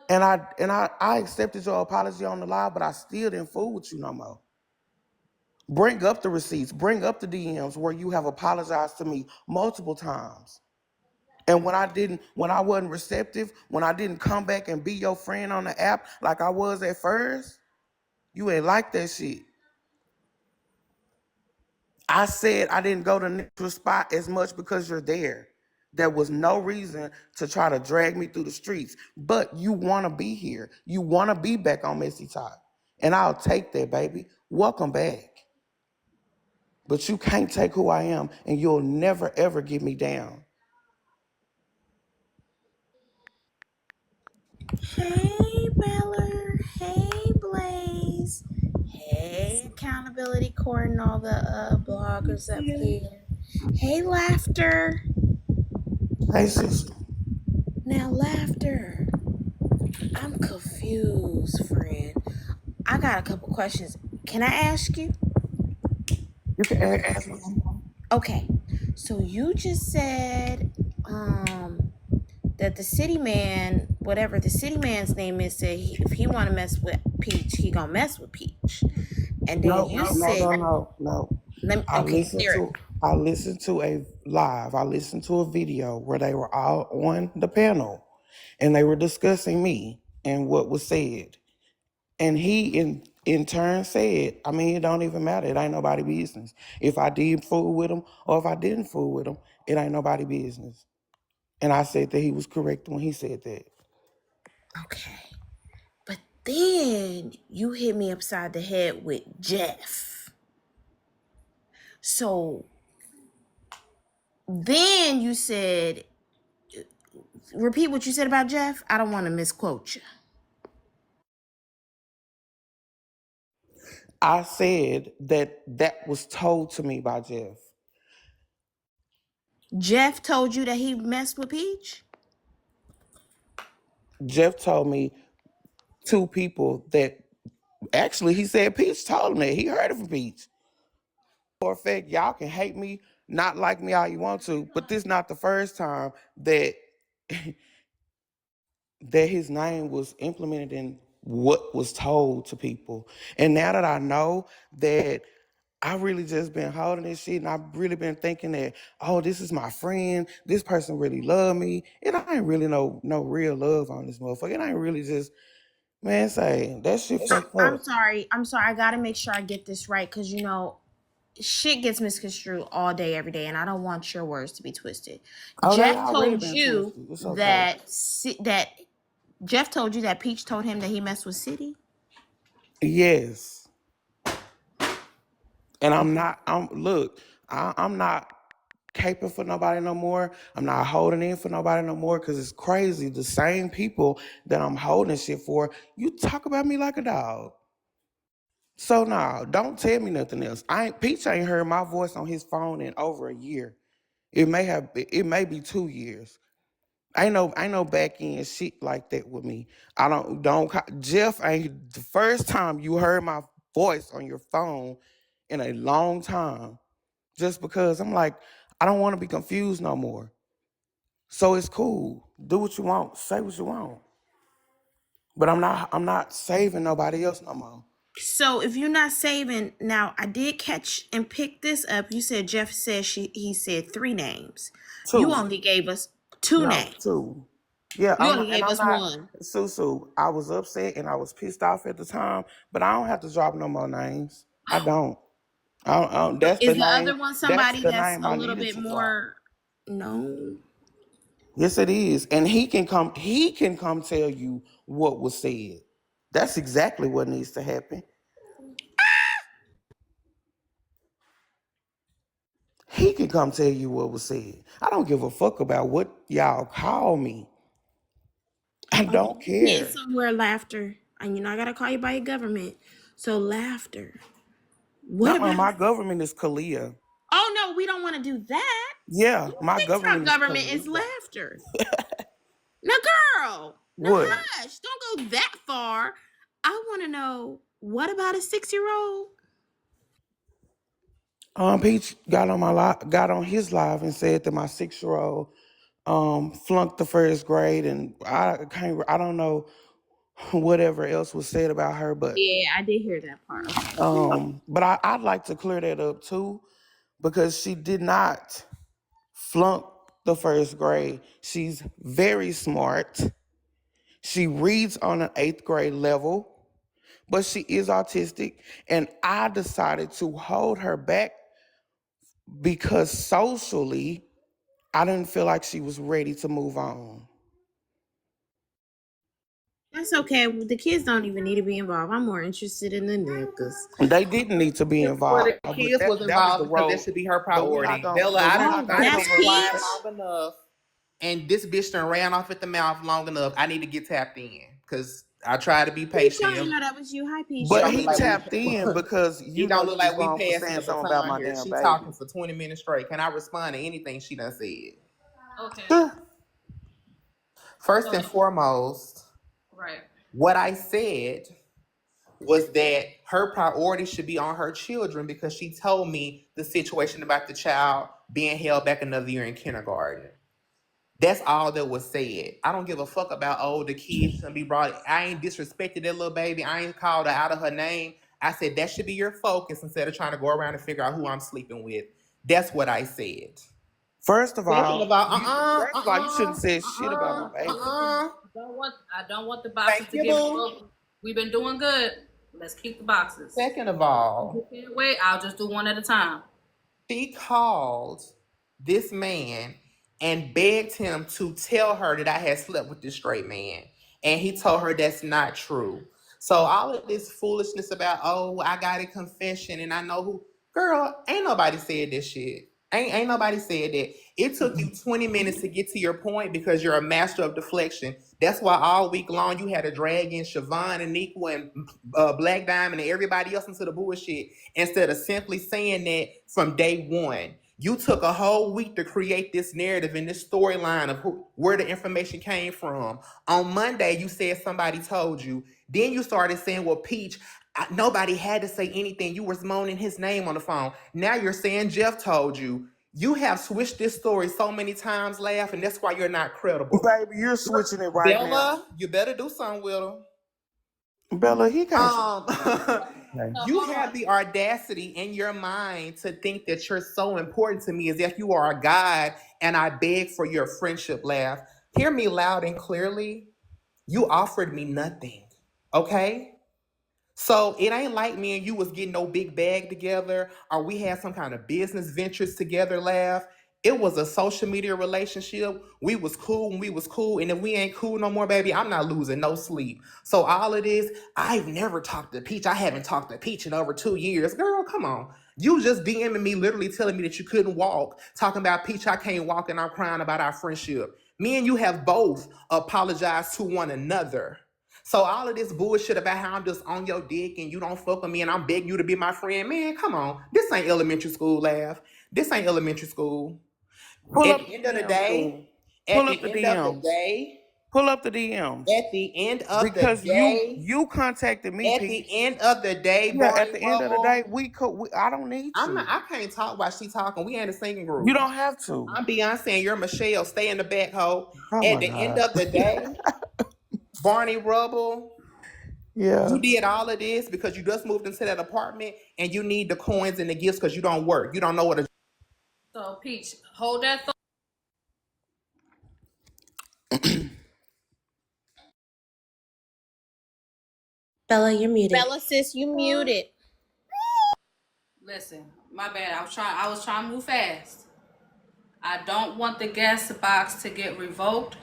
Speaker 6: And I accepted your apology on the live, but I still didn't fool with you no more. Bring up the receipts, bring up the DMs where you have apologized to me multiple times. And when I wasn't receptive, when I didn't come back and be your friend on the app like I was at first, you ain't like that shit. I said I didn't go to neutral spot as much because you're there. There was no reason to try to drag me through the streets. But you want to be here. You want to be back on Messy Talk. And I'll take that, baby. Welcome back. But you can't take who I am, and you'll never, ever get me down.
Speaker 4: Hey, Beller. Hey, Blaze. Hey, Accountability Court and all the bloggers up here. Hey, Laughter.
Speaker 6: Hey, sister.
Speaker 4: Now, Laughter. I'm confused, friend. I got a couple questions. Can I ask you?
Speaker 6: You can ask me.
Speaker 4: Okay. So you just said that the city man, whatever the city man's name is, said if he want to mess with Peach, he gonna mess with Peach. And then you said,
Speaker 6: No.
Speaker 4: okay, clear it.
Speaker 6: I listened to a live. I listened to a video where they were all on the panel, and they were discussing me and what was said. And he in turn said, I mean, it don't even matter. It ain't nobody business. If I did fool with him or if I didn't fool with him, it ain't nobody business. And I said that he was correct when he said that.
Speaker 4: Okay. But then you hit me upside the head with Jeff. So then you said, repeat what you said about Jeff. I don't want to misquote you.
Speaker 6: I said that was told to me by Jeff.
Speaker 4: Jeff told you that he messed with Peach?
Speaker 6: Jeff told me two people that actually he said Peach told him that. He heard it from Peach. For a fact, y'all can hate me, not like me all you want to, but this not the first time that that his name was implemented in what was told to people. And now that I know that I really just been holding this shit and I've really been thinking that, oh, this is my friend, this person really love me. And I ain't really no real love on this motherfucker. It ain't really just, man, say, that shit fucked
Speaker 4: I'm
Speaker 6: up.
Speaker 4: sorry. I got to make sure I get this right because, you know, shit gets misconstrued all day, every day, and I don't want your words to be twisted.
Speaker 6: Oh, they
Speaker 4: Jeff
Speaker 6: already
Speaker 4: told
Speaker 6: been
Speaker 4: you
Speaker 6: twisted. It's okay.
Speaker 4: that Jeff told you that Peach told him that he messed with City?
Speaker 6: Yes. And I'm
Speaker 4: Okay.
Speaker 6: not, I'm not caping for nobody no more. I'm not holding in for nobody no more because it's crazy. The same people that I'm holding shit for, you talk about me like a dog. So now, don't tell me nothing else. Peach ain't heard my voice on his phone in over a year. It may be 2 years. Ain't no back end shit like that with me. Jeff ain't the first time you heard my voice on your phone in a long time. Just because I'm like, I don't want to be confused no more. So it's cool. Do what you want. Say what you want. But I'm not saving nobody else no more.
Speaker 4: So if you're not saving, now I did catch and pick this up. You said Jeff said he said 3 names. You
Speaker 6: Two.
Speaker 4: only gave us 2
Speaker 6: No,
Speaker 4: names.
Speaker 6: two. Yeah,
Speaker 4: You only gave
Speaker 6: I'm
Speaker 4: us
Speaker 6: not
Speaker 4: one.
Speaker 6: Susu. I was upset and I was pissed off at the time, but I don't have to drop no more names. I don't. That's the
Speaker 4: Is the
Speaker 6: name.
Speaker 4: other one
Speaker 6: That's
Speaker 4: somebody
Speaker 6: the
Speaker 4: that's
Speaker 6: name
Speaker 4: a
Speaker 6: I
Speaker 4: little
Speaker 6: needed
Speaker 4: bit
Speaker 6: to drop.
Speaker 4: more known?
Speaker 6: Yes, it is. And he can come tell you what was said. That's exactly what needs to happen. He can come tell you what was said. I don't give a fuck about what y'all call me. I
Speaker 4: Okay,
Speaker 6: don't
Speaker 4: you getting
Speaker 6: care.
Speaker 4: somewhere, Laughter. And you know I gotta call you by your government. So Laughter. What
Speaker 6: Nuh-uh,
Speaker 4: about?
Speaker 6: my government is Kalia.
Speaker 4: Oh no, we don't want to do that.
Speaker 6: Yeah, my
Speaker 4: TikTok
Speaker 6: government is
Speaker 4: government is
Speaker 6: Kalia.
Speaker 4: Laughter. Now, girl, now
Speaker 6: What?
Speaker 4: hush. Don't go that far. I want to know what about a 6-year-old?
Speaker 6: Peach got on his live and said that my 6-year-old flunked the first grade, and I don't know whatever else was said about her, but
Speaker 4: Yeah, I did hear that part. Okay.
Speaker 6: but I'd like to clear that up too because she did not flunk the first grade. She's very smart. She reads on an 8th grade level, but she is autistic. And I decided to hold her back because socially, I didn't feel like she was ready to move on.
Speaker 4: That's okay. The kids don't even need to be involved. I'm more interested in the niggas.
Speaker 6: They didn't need to be
Speaker 5: Where
Speaker 6: involved,
Speaker 5: the
Speaker 6: but
Speaker 5: kids
Speaker 6: that,
Speaker 5: was
Speaker 6: that was the
Speaker 5: involved because that
Speaker 6: road.
Speaker 5: should be her
Speaker 6: But we're not
Speaker 5: priority.
Speaker 6: gonna.
Speaker 5: Bella,
Speaker 6: But
Speaker 5: I
Speaker 6: we're
Speaker 5: done,
Speaker 6: not
Speaker 4: Oh,
Speaker 6: gonna
Speaker 5: I done
Speaker 4: that's
Speaker 6: compromise.
Speaker 5: replied
Speaker 4: Peach.
Speaker 5: long enough, and this bitch done ran off at the mouth long enough. I need to get tapped in because I try to be
Speaker 4: Peach, I
Speaker 5: patient.
Speaker 4: didn't know that was you. Hi, Peach.
Speaker 5: It
Speaker 6: But
Speaker 5: don't look
Speaker 6: he
Speaker 5: like
Speaker 6: tapped
Speaker 5: we.
Speaker 6: in because
Speaker 5: It
Speaker 6: you know
Speaker 5: don't look
Speaker 6: you was
Speaker 5: like we
Speaker 6: wrong for
Speaker 5: passing
Speaker 6: saying
Speaker 5: the
Speaker 6: something about
Speaker 5: baton
Speaker 6: my
Speaker 5: here.
Speaker 6: damn
Speaker 5: She
Speaker 6: baby.
Speaker 5: talking for 20 minutes straight. Can I respond to anything she done said?
Speaker 1: Okay.
Speaker 6: Sure.
Speaker 5: First
Speaker 1: Go
Speaker 5: and
Speaker 1: ahead.
Speaker 5: foremost,
Speaker 1: Right.
Speaker 5: what I said was that her priority should be on her children because she told me the situation about the child being held back another year in kindergarten. That's all that was said. I don't give a fuck about the kids gonna be brought. I ain't disrespected that little baby. I ain't called her out of her name. I said that should be your focus instead of trying to go around and figure out who I'm sleeping with. That's what I said.
Speaker 6: First of
Speaker 5: Second
Speaker 6: all,
Speaker 5: of all,
Speaker 6: you shouldn't have said shit about my baby.
Speaker 1: I don't want the boxes
Speaker 5: Thank
Speaker 1: to
Speaker 5: you,
Speaker 1: get
Speaker 5: boo.
Speaker 1: full. We've been doing good. Let's keep the boxes.
Speaker 5: Second of all,
Speaker 1: If you can't wait, I'll just do one at a time.
Speaker 5: she called this man and begged him to tell her that I had slept with this straight man. And he told her that's not true. So all of this foolishness about, I got a confession and I know who. Girl, ain't nobody said this shit. Ain't nobody said that. It took you 20 minutes to get to your point because you're a master of deflection. That's why all week long you had to drag in Siobhan and Nico and Black Diamond and everybody else into the bullshit instead of simply saying that from day one. You took a whole week to create this narrative and this storyline of where the information came from. On Monday, you said somebody told you. Then you started saying, well, Peach, nobody had to say anything. You were moaning his name on the phone. Now you're saying Jeff told you. You have switched this story so many times, Laugh, and that's why you're not credible.
Speaker 6: Baby, you're switching it right now.
Speaker 5: Bella, you better do something with him.
Speaker 6: Bella, he can't.
Speaker 5: You have the audacity in your mind to think that you're so important to me as if you are a god and I beg for your friendship, Laugh. Hear me loud and clearly. You offered me nothing, okay? So it ain't like me and you was getting no big bag together or we had some kind of business ventures together, Laugh. It was a social media relationship. We was cool when we was cool. And if we ain't cool no more, baby, I'm not losing no sleep. So all of this, I've never talked to Peach. I haven't talked to Peach in over 2 years. Girl, come on. You just DMing me, literally telling me that you couldn't walk, talking about Peach, I can't walk, and I'm crying about our friendship. Me and you have both apologized to one another. So all of this bullshit about how I'm just on your dick and you don't fuck with me and I'm begging you to be my friend, man, come on. This ain't elementary school, Laugh. This ain't elementary school.
Speaker 6: Pull
Speaker 5: At
Speaker 6: up
Speaker 5: the
Speaker 6: the
Speaker 5: end of the
Speaker 6: DM,
Speaker 5: day,
Speaker 6: King.
Speaker 5: at
Speaker 6: Pull up
Speaker 5: the
Speaker 6: the
Speaker 5: end of the
Speaker 6: DMs.
Speaker 5: day,
Speaker 6: Pull up the DMs.
Speaker 5: at the end of the
Speaker 6: Because
Speaker 5: day,
Speaker 6: you contacted me,
Speaker 5: at
Speaker 6: Peach.
Speaker 5: the end of the day,
Speaker 6: Yeah, at
Speaker 5: Barney
Speaker 6: the end of the day,
Speaker 5: Rubble,
Speaker 6: I don't need you.
Speaker 5: I can't talk while she talking. We ain't a singing group.
Speaker 6: You don't have to.
Speaker 5: I'm Beyonce and you're Michelle. Stay in the back, hoe.
Speaker 6: Oh
Speaker 5: At
Speaker 6: my
Speaker 5: the end
Speaker 6: God.
Speaker 5: of the day, Barney Rubble,
Speaker 6: Yeah.
Speaker 5: you did all of this because you just moved into that apartment and you need the coins and the gifts because you don't work. You don't know what to.
Speaker 1: So, Peach, hold that thought.
Speaker 7: Bella, you're muted.
Speaker 4: Bella, sis, you muted.
Speaker 1: Listen, my bad. I was trying to move fast. I don't want the guest box to get revoked.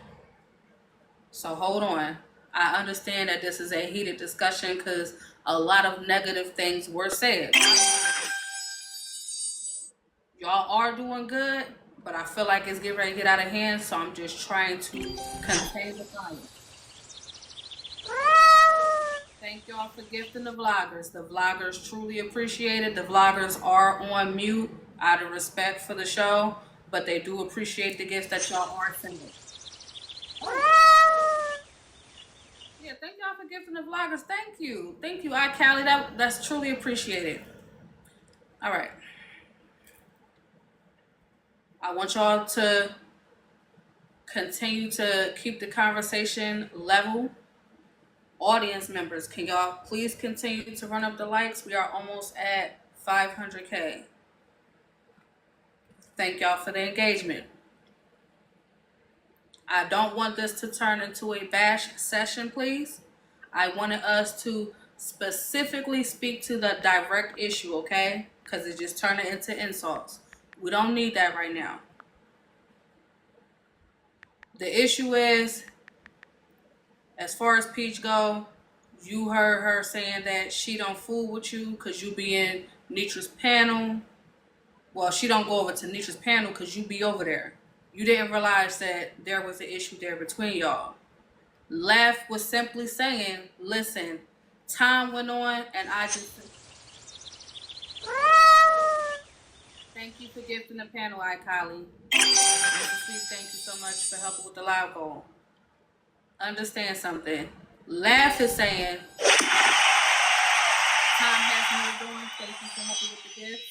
Speaker 1: So hold on. I understand that this is a heated discussion because a lot of negative things were said. Y'all are doing good, but I feel like it's getting ready to get out of hand, so I'm just trying to contain the fire. Thank y'all for gifting the vloggers. The vloggers truly appreciate it. The vloggers are on mute out of respect for the show, but they do appreciate the gifts that y'all are sending. Yeah, thank y'all for gifting the vloggers. Thank you. Thank you, iCali. That's truly appreciated. All right. I want y'all to continue to keep the conversation level. Audience members, can y'all please continue to run up the likes? We are almost at 500K. Thank y'all for the engagement. I don't want this to turn into a bash session, please. I wanted us to specifically speak to the direct issue, okay? Because it's just turning into insults. We don't need that right now. The issue is, as far as Peach go, you heard her saying that she don't fool with you because you be in Nitra's panel. Well, she don't go over to Nitra's panel because you be over there. You didn't realize that there was an issue there between y'all. Laugh was simply saying, listen, time went on and I just... Thank you for gifting the panel, Kylie. Mr. Sweet, thank you so much for helping with the live goal. Understand something. Laugh is saying, time has moved on. Thank you for helping with the gift.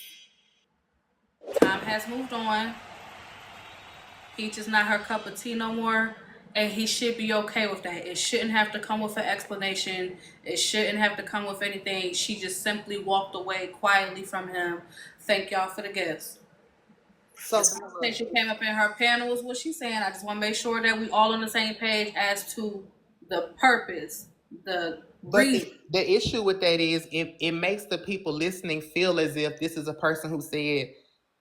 Speaker 1: Time has moved on. Peach is not her cup of tea no more. And he should be okay with that. It shouldn't have to come with an explanation. It shouldn't have to come with anything. She just simply walked away quietly from him. Thank y'all for the gifts.
Speaker 5: So
Speaker 1: The conversation came up in her panel is what she's saying. I just want to make sure that we all on the same page as to the purpose, the
Speaker 5: But
Speaker 1: reason.
Speaker 5: the issue with that is it makes the people listening feel as if this is a person who said,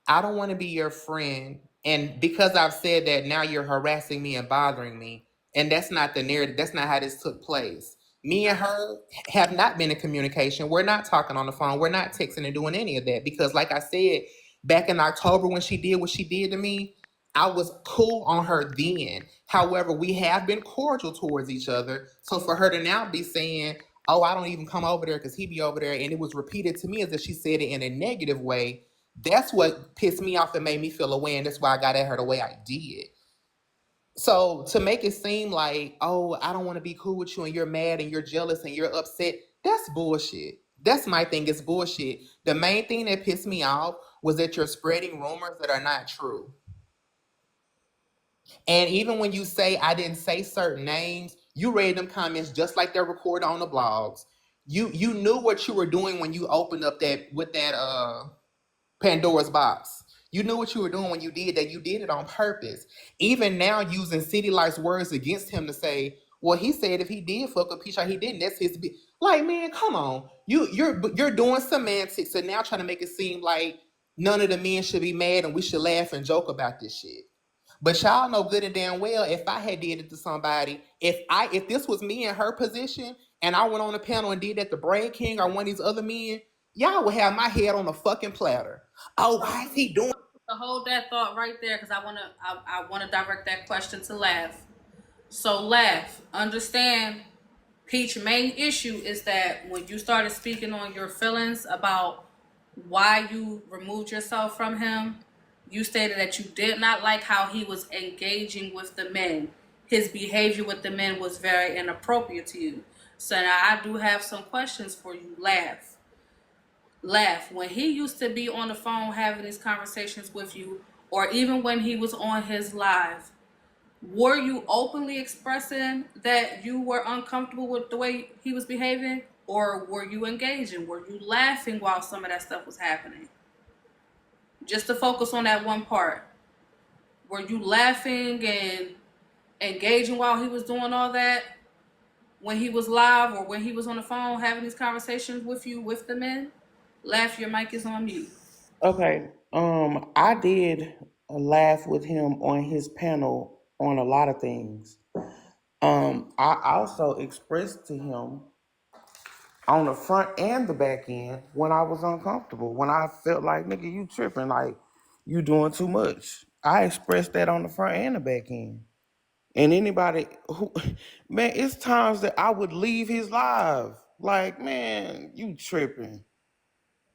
Speaker 5: I don't want to be your friend. And because I've said that, now you're harassing me and bothering me. And that's not the narrative. That's not how this took place. Me and her have not been in communication. We're not talking on the phone. We're not texting and doing any of that. Because like I said, back in October when she did what she did to me, I was cool on her then. However, we have been cordial towards each other. So for her to now be saying, oh, I don't even come over there because he be over there, and it was repeated to me as if she said it in a negative way, that's what pissed me off and made me feel away, and that's why I got at her the way I did. So to make it seem like, oh, I don't want to be cool with you and you're mad and you're jealous and you're upset, that's bullshit. That's my thing, it's bullshit. The main thing that pissed me off was that you're spreading rumors that are not true. And even when you say I didn't say certain names, you read them comments just like they're recorded on the blogs. You knew what you were doing when you opened up that with that Pandora's box. You knew what you were doing when you did that. You did it on purpose. Even now, using City Life's words against him to say, well, he said if he did fuck a Peach, he didn't. That's his. Like, man, come on. You're doing semantics and now trying to make it seem like none of the men should be mad and we should laugh and joke about this shit. But y'all know good and damn well if I had did it to somebody, if this was me in her position and I went on the panel and did that to Brad King or one of these other men, y'all would have my head on a fucking platter. Oh, why is he doing?
Speaker 1: To hold that thought right there, because I wanna direct that question to Laugh. So Laugh, understand, Peach main issue is that when you started speaking on your feelings about why you removed yourself from him, you stated that you did not like how he was engaging with the men. His behavior with the men was very inappropriate to you. So now I do have some questions for you, Laugh. Laugh, when he used to be on the phone having these conversations with you, or even when he was on his live, were you openly expressing that you were uncomfortable with the way he was behaving? Or were you engaging? Were you laughing while some of that stuff was happening? Just to focus on that one part. Were you laughing and engaging while he was doing all that? When he was live or when he was on the phone having these conversations with you, with the men? Laugh, your mic is on mute.
Speaker 6: Okay. I did laugh with him on his panel on a lot of things. I also expressed to him on the front and the back end when I was uncomfortable, when I felt like, nigga, you tripping, like you doing too much. I expressed that on the front and the back end. And anybody who, man, it's times that I would leave his live. Like, man, you tripping.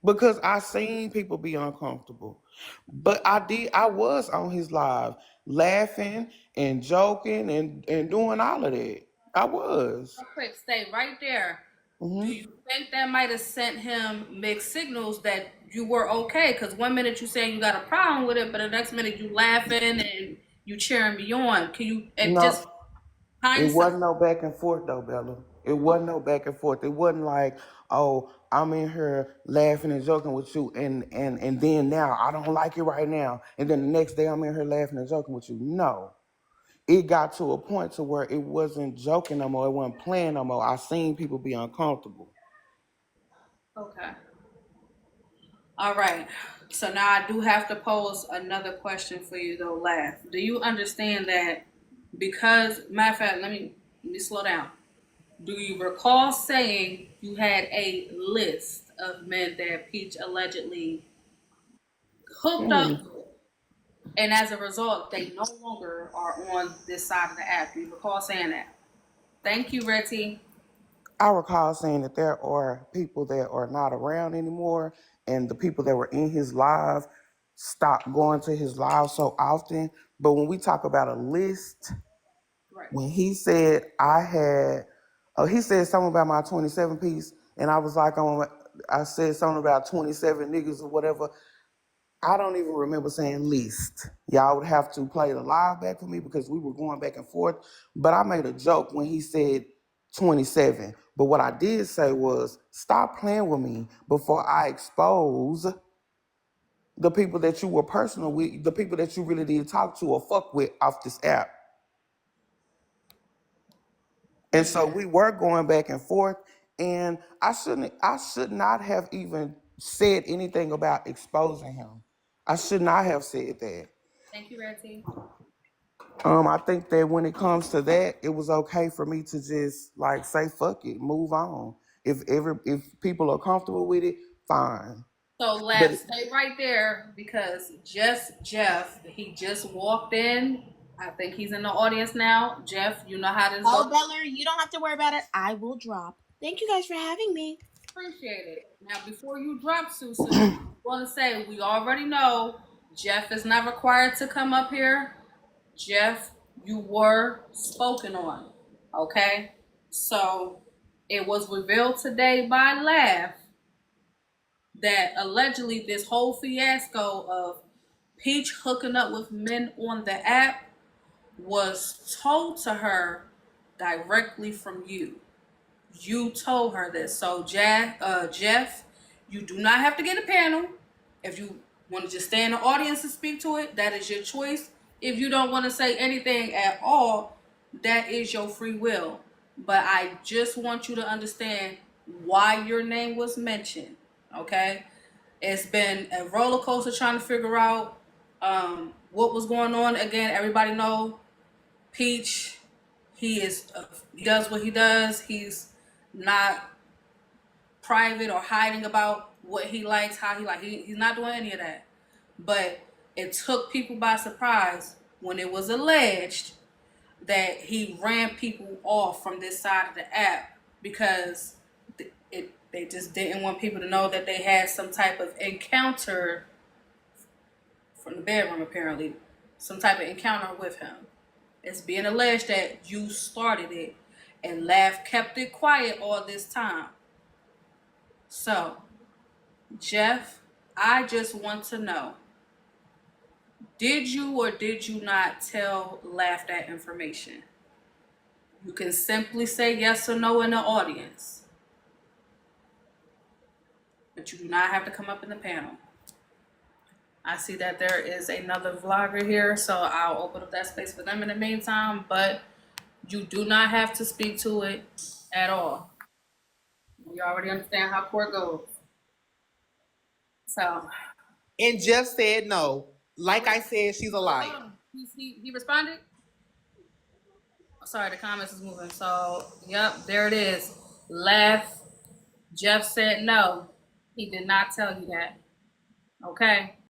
Speaker 6: Because I seen people be uncomfortable. But I was on his live laughing and joking and doing all of that. I was.
Speaker 1: Real quick, stay right there.
Speaker 6: Mhm.
Speaker 1: Do you think that might have sent him mixed signals that you were okay? Because one minute you saying you got a problem with it, but the next minute you laughing and you cheering me on. Can you and
Speaker 6: No,
Speaker 1: just
Speaker 6: it
Speaker 1: hindsight?
Speaker 6: wasn't no back and forth though, Bella. It wasn't no back and forth. It wasn't like, oh, I'm in here laughing and joking with you, and then now I don't like it right now, and then the next day I'm in here laughing and joking with you. No, it got to a point to where it wasn't joking no more, it wasn't playing no more. I seen people be uncomfortable.
Speaker 1: Okay. All right. So now I do have to pose another question for you though, Laugh. Do you understand that because matter of fact, let me slow down. Do you recall saying you had a list of men that Peach allegedly hooked up
Speaker 6: Hmm.
Speaker 1: with, and as a result, they no longer are on this side of the app? Do you recall saying that? Thank you, Retty.
Speaker 6: I recall saying that there are people that are not around anymore, and the people that were in his live stopped going to his live so often. But when we talk about a list,
Speaker 1: Right.
Speaker 6: when he said I had, oh, he said something about my 27 piece, and I was like, I said something about 27 niggas or whatever. I don't even remember saying list. Y'all would have to play the live back for me because we were going back and forth. But I made a joke when he said 27. But what I did say was, stop playing with me before I expose the people that you were personal with, the people that you really did talk to or fuck with off this app. And so
Speaker 1: Yeah.
Speaker 6: we were going back and forth, and I should not have even said anything about exposing him. I should not have said that.
Speaker 1: Thank you, Retty.
Speaker 6: I think that when it comes to that, it was okay for me to just like say fuck it, move on. If people are comfortable with it, fine.
Speaker 1: So
Speaker 6: But
Speaker 1: Laugh, stay right there because Jeff, he just walked in. I think he's in the audience now. Jeff, you know how this
Speaker 4: Oh,
Speaker 1: goes.
Speaker 4: Bella, you don't have to worry about it. I will drop. Thank you guys for having me.
Speaker 1: Appreciate it. Now, before you drop, Susu, I want to say we already know Jeff is not required to come up here. Jeff, you were spoken on. Okay? So it was revealed today by Laugh that allegedly this whole fiasco of Peach hooking up with men on the app was told to her directly from you. You told her this. So, Jeff, you do not have to get a panel. If you want to just stay in the audience and speak to it, that is your choice. If you don't want to say anything at all, that is your free will. But I just want you to understand why your name was mentioned. Okay? It's been a roller coaster trying to figure out what was going on. Again, everybody know Peach. He does what he does. He's not private or hiding about what he likes, how he like. He's not doing any of that. But it took people by surprise when it was alleged that he ran people off from this side of the app because they just didn't want people to know that they had some type of encounter from the bedroom, apparently. Some type of encounter with him. It's being alleged that you started it and Laugh kept it quiet all this time. So, Jeff, I just want to know, did you or did you not tell Laugh that information? You can simply say yes or no in the audience. But you do not have to come up in the panel. I see that there is another vlogger here, so I'll open up that space for them in the meantime, but you do not have to speak to it at all. You already understand how court goes. So,
Speaker 5: And Jeff said no. Like I said, she's a liar.
Speaker 1: he responded? Oh, sorry, the comments is moving. So, yep, there it is. Laugh. Jeff said no. He did not tell you that. Okay.